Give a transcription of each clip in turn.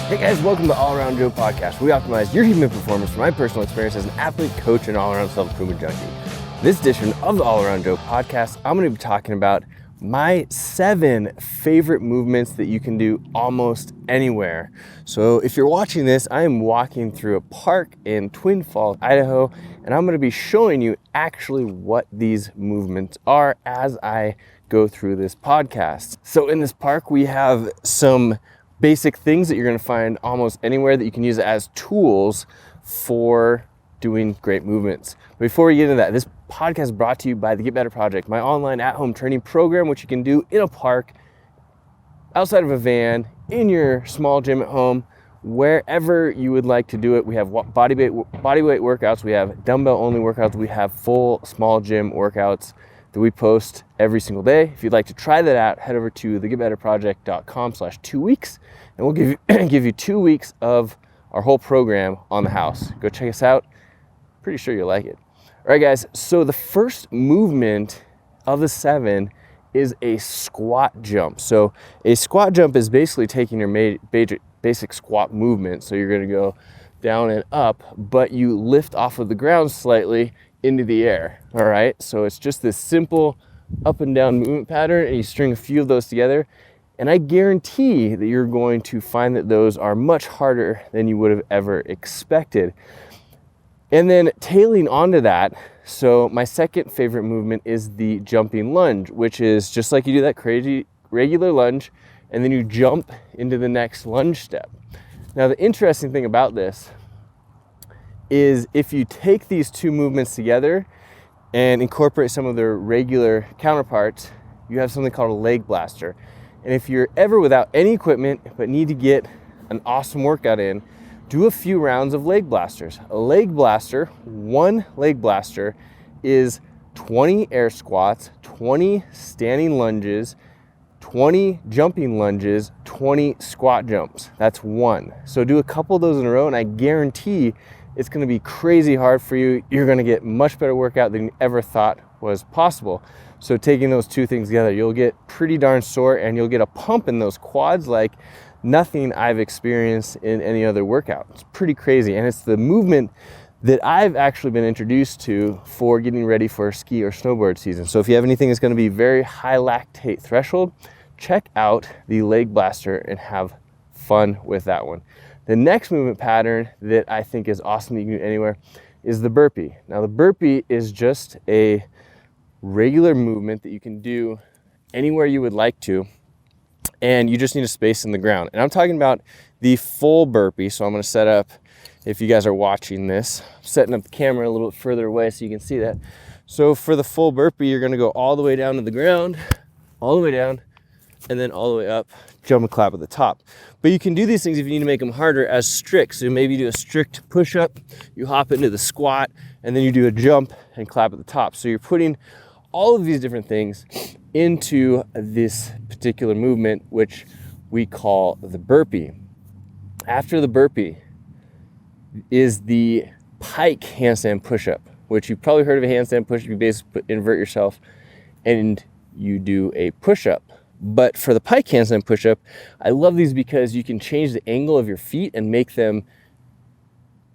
Hey guys, welcome to All Around Joe Podcast, where we optimize your human performance from my personal experience as an athlete, coach, and all-around self-improvement junkie. In this edition of the All Around Joe Podcast, I'm going to be talking about my 7 favorite movements that you can do almost anywhere. So if you're watching this, I am walking through a park in Twin Falls, Idaho, and I'm going to be showing you actually what these movements are as I go through this podcast. So in this park, we have some basic things that you're going to find almost anywhere that you can use as tools for doing great movements. Before we get into that, this podcast is brought to you by the Get Better Project, my online at-home training program, which you can do in a park, outside of a van, in your small gym at home, wherever you would like to do it. We have bodyweight workouts, we have dumbbell-only workouts, we have full small gym workouts that we post every single day. If you'd like to try that out, head over to thegetbetterproject.com/2 weeks, and we'll give you 2 weeks of our whole program on the house. Go check us out. Pretty sure you'll like it. All right, guys. So the first movement of the 7 is a squat jump. So a squat jump is basically taking your basic squat movement. So you're going to go down and up, but you lift off of the ground slightly into the air. All right, so it's just this simple up and down movement pattern, and you string a few of those together, and I guarantee that you're going to find that those are much harder than you would have ever expected. And then tailing onto that, so my second favorite movement is the jumping lunge, which is just like you do that crazy regular lunge, and then you jump into the next lunge step. Now the interesting thing about this is if you take these two movements together and incorporate some of their regular counterparts, you have something called a leg blaster. And if you're ever without any equipment but need to get an awesome workout in, do a few rounds of leg blasters. A leg blaster, one leg blaster, is 20 air squats, 20 standing lunges, 20 jumping lunges, 20 squat jumps. That's one. So do a couple of those in a row, and I guarantee it's going to be crazy hard for you. You're going to get much better workout than you ever thought was possible. So taking those two things together, you'll get pretty darn sore, and you'll get a pump in those quads like nothing I've experienced in any other workout. It's pretty crazy, and it's the movement that I've actually been introduced to for getting ready for ski or snowboard season. So if you have anything that's going to be very high lactate threshold, check out the leg blaster and have fun with that one. The next movement pattern that I think is awesome that you can do anywhere is the burpee. Now the burpee is just a regular movement that you can do anywhere you would like to, and you just need a space in the ground. And I'm talking about the full burpee. So I'm going to set up, if you guys are watching this, I'm setting up the camera a little bit further away so you can see that. So for the full burpee, you're going to go all the way down to the ground, all the way down, and then all the way up, jump and clap at the top. But you can do these things if you need to make them harder as strict. So maybe you do a strict push-up, you hop into the squat, and then you do a jump and clap at the top. So you're putting all of these different things into this particular movement, which we call the burpee. After the burpee is the pike handstand push-up, which you've probably heard of a handstand push-up. You basically invert yourself and you do a push-up. But for the pike handstand push-up, I love these because you can change the angle of your feet and make them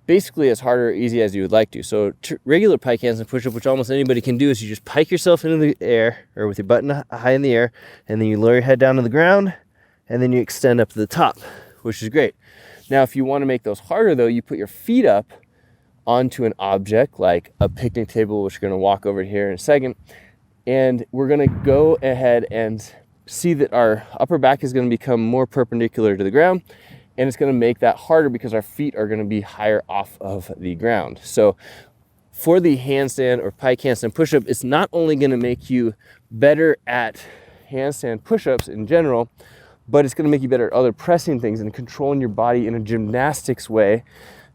basically as hard or easy as you would like to. So regular pike handstand push-up, which almost anybody can do, is you just pike yourself into the air, or with your butt high in the air, and then you lower your head down to the ground, and then you extend up to the top, which is great. Now, if you want to make those harder, though, you put your feet up onto an object like a picnic table, which we're going to walk over here in a second, and we're going to go ahead and see that our upper back is going to become more perpendicular to the ground, and it's going to make that harder because our feet are going to be higher off of the ground. So for the handstand or pike handstand push-up, it's not only going to make you better at handstand push-ups in general, but it's going to make you better at other pressing things and controlling your body in a gymnastics way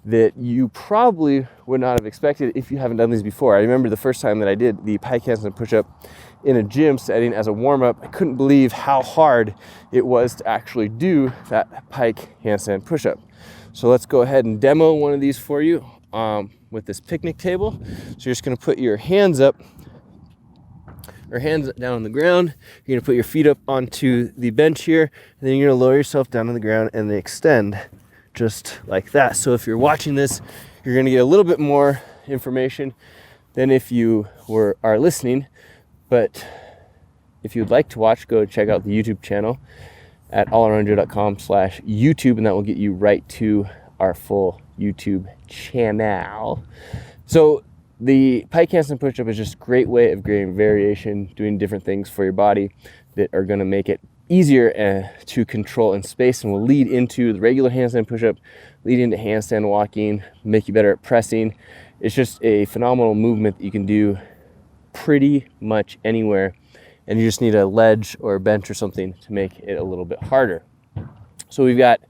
that you probably would not have expected if you haven't done these before. I remember the first time that I did the pike handstand push-up in a gym setting as a warm-up, I couldn't believe how hard it was to actually do that pike handstand push-up. So let's go ahead and demo one of these for you with this picnic table. So you're just going to put your hands up, or hands down on the ground. You're going to put your feet up onto the bench here, and then you're going to lower yourself down on the ground and then extend just like that. So if you're watching this, you're going to get a little bit more information than if you are listening. But if you'd like to watch, go check out the YouTube channel at allaroundjoe.com/YouTube, and that will get you right to our full YouTube channel. So the pike handstand push-up is just a great way of creating variation, doing different things for your body that are going to make it easier to control in space, and will lead into the regular handstand push-up, lead into handstand walking, make you better at pressing. It's just a phenomenal movement that you can do pretty much anywhere, and you just need a ledge or a bench or something to make it a little bit harder. So we've got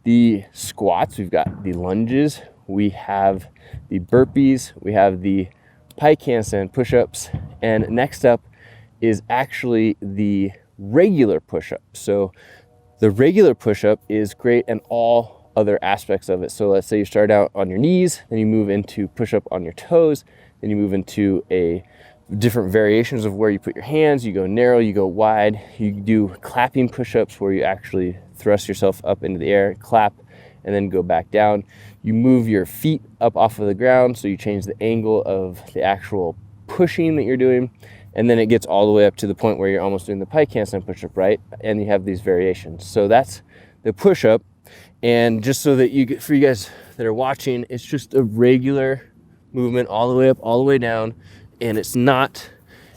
the squats, we've got the lunges, we have the burpees, we have the pike handstand push-ups, and next up is actually the regular push-up. So the regular push-up is great in all other aspects of it. So let's say you start out on your knees, then you move into push-up on your toes, then you move into different variations of where you put your hands. You go narrow, you go wide. You do clapping push-ups where you actually thrust yourself up into the air, clap, and then go back down. You move your feet up off of the ground, so you change the angle of the actual pushing that you're doing, and then it gets all the way up to the point where you're almost doing the pike handstand push-up, right? And you have these variations. So that's the push-up. And just so that for you guys that are watching, it's just a regular movement all the way up, all the way down, and it's not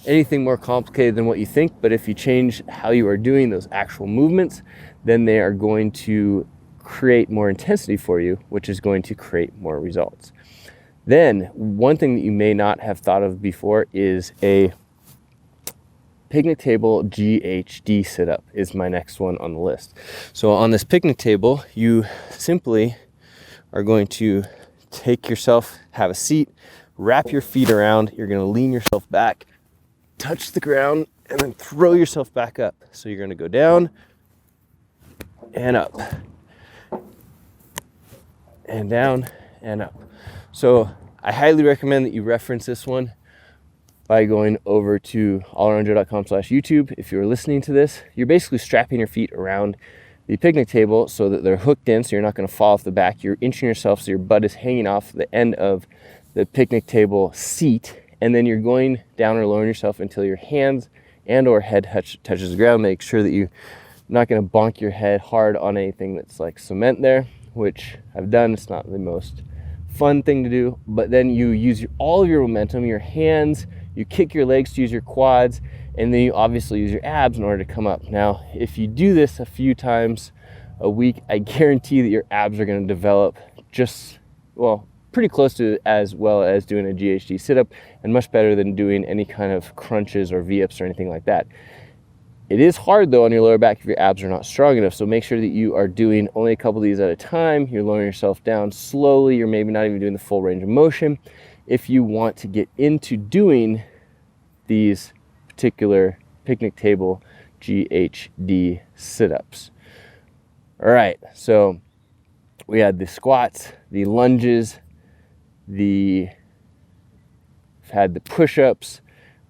anything more complicated than what you think. But if you change how you are doing those actual movements, then they are going to create more intensity for you, which is going to create more results. Then one thing that you may not have thought of before is a picnic table GHD sit-up is my next one on the list. So on this picnic table, you simply are going to take yourself, have a seat, wrap your feet around, you're going to lean yourself back, touch the ground, and then throw yourself back up. So you're going to go down and up and down and up. So I highly recommend that you reference this one by going over to allaroundjoe.com/YouTube. If you're listening to this, you're basically strapping your feet around the picnic table so that they're hooked in, so you're not going to fall off the back. You're inching yourself so your butt is hanging off the end of the picnic table seat, and then you're going down or lowering yourself until your hands and or head touches the ground. Make sure that you're not going to bonk your head hard on anything that's like cement there, which I've done. It's not the most fun thing to do, but then you use all of your momentum, your hands, you kick your legs to use your quads, and then you obviously use your abs in order to come up. Now, if you do this a few times a week, I guarantee that your abs are going to develop pretty close to as well as doing a GHD sit-up, and much better than doing any kind of crunches or V-ups or anything like that. It is hard though on your lower back if your abs are not strong enough, so make sure that you are doing only a couple of these at a time. You're lowering yourself down slowly. You're maybe not even doing the full range of motion if you want to get into doing these particular picnic table GHD sit-ups. All right, so we had the squats, the lunges, we've had the push-ups,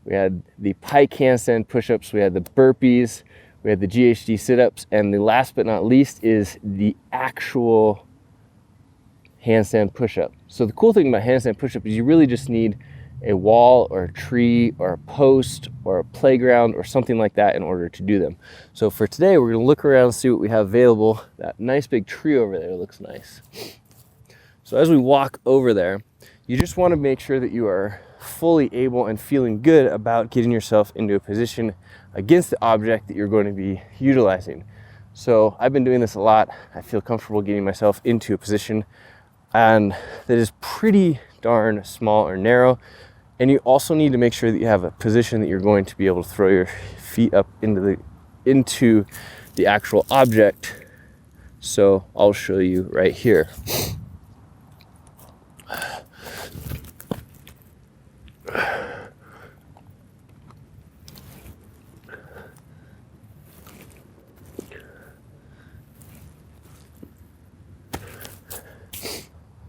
we had the pike handstand push-ups, we had the burpees, we had the GHD sit-ups, and the last but not least is the actual handstand push-up. So the cool thing about handstand push-up is you really just need a wall or a tree or a post or a playground or something like that in order to do them. So for today, we're going to look around and see what we have available. That nice big tree over there looks nice. So as we walk over there, you just want to make sure that you are fully able and feeling good about getting yourself into a position against the object that you're going to be utilizing. So I've been doing this a lot. I feel comfortable getting myself into a position and that is pretty darn small or narrow. And you also need to make sure that you have a position that you're going to be able to throw your feet up into the actual object. So I'll show you right here.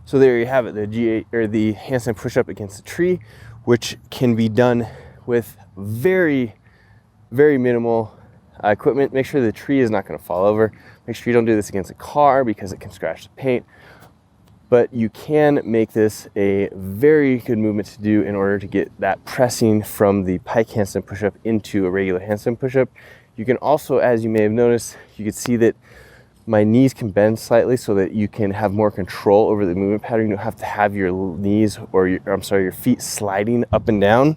So there you have it, the handstand push-up against a tree, which can be done with very, very minimal equipment, make sure the tree is not going to fall over. Make sure you don't do this against a car because it can scratch the paint. But you can make this a very good movement to do in order to get that pressing from the pike handstand push-up into a regular handstand push-up. You can also, as you may have noticed, you can see that my knees can bend slightly so that you can have more control over the movement pattern. You don't have to have your knees or your feet sliding up and down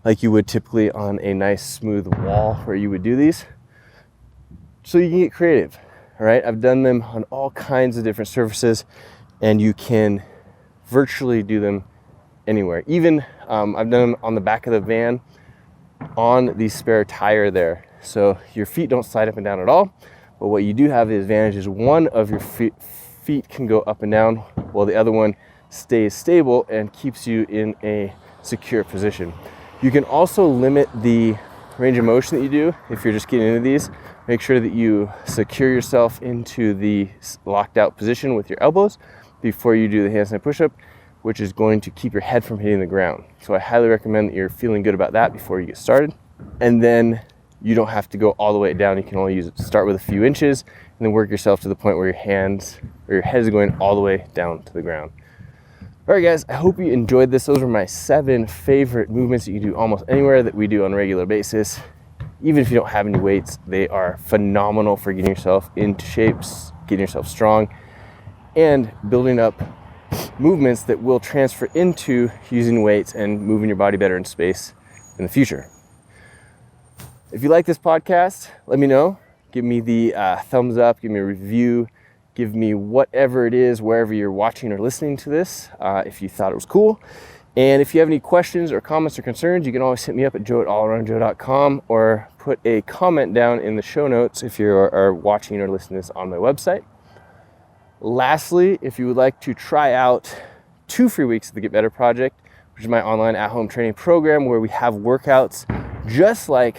like you would typically on a nice smooth wall where you would do these. So you can get creative, all right? I've done them on all kinds of different surfaces, and you can virtually do them anywhere. Even I've done them on the back of the van on the spare tire there. So your feet don't slide up and down at all, but what you do have the advantage is one of your feet can go up and down while the other one stays stable and keeps you in a secure position. You can also limit the range of motion that you do if you're just getting into these. Make sure that you secure yourself into the locked out position with your elbows before you do the handstand push-up, which is going to keep your head from hitting the ground. So I highly recommend that you're feeling good about that before you get started. And then you don't have to go all the way down. You can only start with a few inches and then work yourself to the point where your hands or your head is going all the way down to the ground. All right, guys, I hope you enjoyed this. Those are my 7 favorite movements that you can do almost anywhere that we do on a regular basis. Even if you don't have any weights, they are phenomenal for getting yourself into shapes, getting yourself strong, and building up movements that will transfer into using weights and moving your body better in space in the future. If you like this podcast, let me know. Give me the thumbs up, give me a review, give me whatever it is, wherever you're watching or listening to this, if you thought it was cool. And if you have any questions or comments or concerns, you can always hit me up at joe@allaroundjoe.com or put a comment down in the show notes if you are watching or listening to this on my website. Lastly, if you would like to try out 2 free weeks of the Get Better Project, which is my online at-home training program where we have workouts just like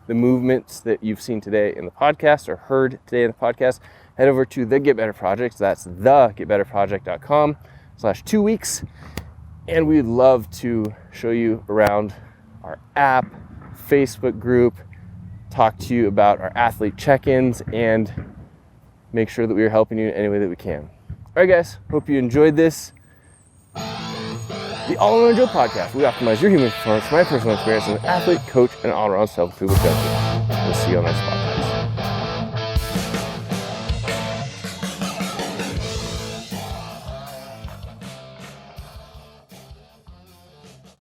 the movements that you've seen today in the podcast or heard today in the podcast, head over to the Get Better Project. That's thegetbetterproject.com/2 weeks. And we'd love to show you around our app, Facebook group, talk to you about our athlete check-ins, and make sure that we are helping you in any way that we can. All right, guys, hope you enjoyed this. The All Around Joe podcast. We optimize your human performance from my personal experience as an athlete, coach, and all-around self-improvement junkie. We'll see you on the next podcast.